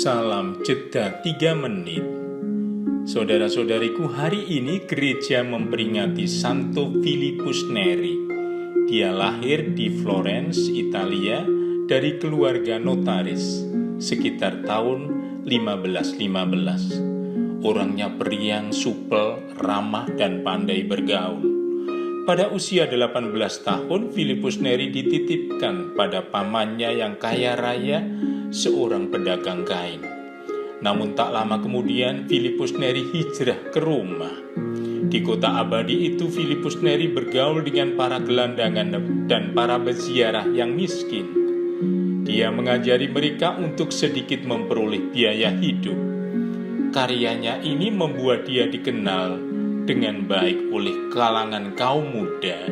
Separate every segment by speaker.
Speaker 1: Salam jeda 3 menit. Saudara-saudariku, hari ini gereja memperingati Santo Filipus Neri. Dia lahir di Florence, Italia, dari keluarga notaris sekitar tahun 1515. Orangnya periang, supel, ramah, dan pandai bergaul. Pada usia 18 tahun, Filipus Neri dititipkan pada pamannya yang kaya raya, seorang pedagang kain. Namun tak lama kemudian, Filipus Neri hijrah ke Roma. Di kota abadi itu, Filipus Neri bergaul dengan para gelandangan dan para peziarah yang miskin. Dia mengajari mereka untuk sedikit memperoleh biaya hidup. Karyanya ini membuat dia dikenal dengan baik oleh kalangan kaum muda.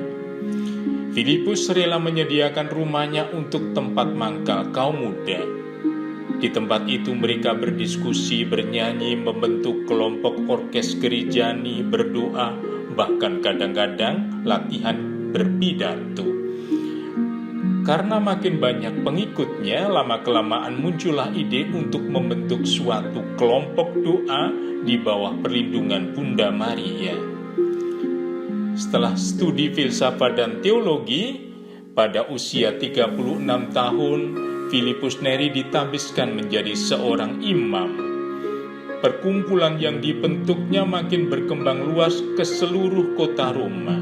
Speaker 1: Filipus rela menyediakan rumahnya untuk tempat mangkal kaum muda. Di tempat itu mereka berdiskusi, bernyanyi, membentuk kelompok orkes gerejani, berdoa, bahkan kadang-kadang latihan berpidato. Karena makin banyak pengikutnya, lama-kelamaan muncullah ide untuk membentuk suatu kelompok doa di bawah perlindungan Bunda Maria. Setelah studi filsafat dan teologi, pada usia 36 tahun, Filipus Neri ditabiskan menjadi seorang imam. Perkumpulan yang dibentuknya makin berkembang luas ke seluruh kota Roma.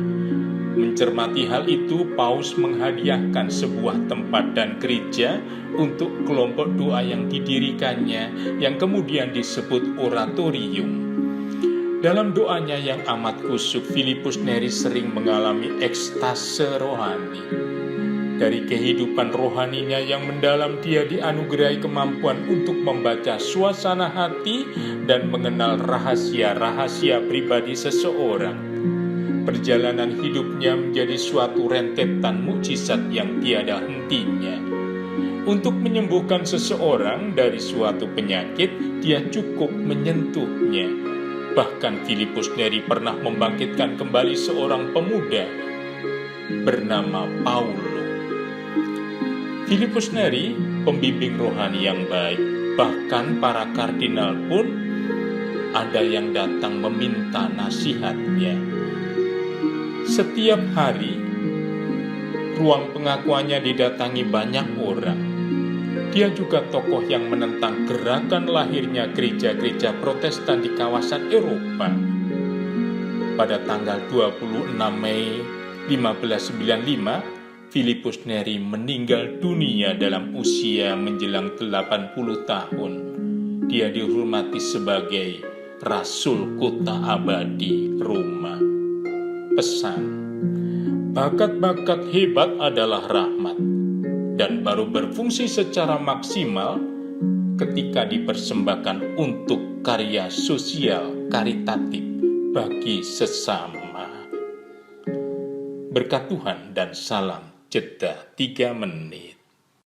Speaker 1: Mencermati hal itu, Paus menghadiahkan sebuah tempat dan gereja untuk kelompok doa yang didirikannya, yang kemudian disebut oratorium. Dalam doanya yang amat khusyuk, Filipus Neri sering mengalami ekstase rohani. Dari kehidupan rohaninya yang mendalam, dia dianugerahi kemampuan untuk membaca suasana hati dan mengenal rahasia-rahasia pribadi seseorang. Perjalanan hidupnya menjadi suatu rentetan mukjizat yang tiada hentinya. Untuk menyembuhkan seseorang dari suatu penyakit, dia cukup menyentuhnya. Bahkan Filipus Neri pernah membangkitkan kembali seorang pemuda bernama Paulo. Filipus Neri, pembimbing rohani yang baik. Bahkan para kardinal pun ada yang datang meminta nasihatnya. Setiap hari, ruang pengakuannya didatangi banyak orang. Dia juga tokoh yang menentang gerakan lahirnya gereja-gereja Protestan di kawasan Eropa. Pada tanggal 26 Mei 1595, Filipus Neri meninggal dunia dalam usia menjelang 80 tahun. Dia dihormati sebagai Rasul Kota Abadi Roma. Pesan: bakat-bakat hebat adalah rahmat dan baru berfungsi secara maksimal ketika dipersembahkan untuk karya sosial karitatif bagi sesama. Berkat Tuhan dan salam jeda 3 menit.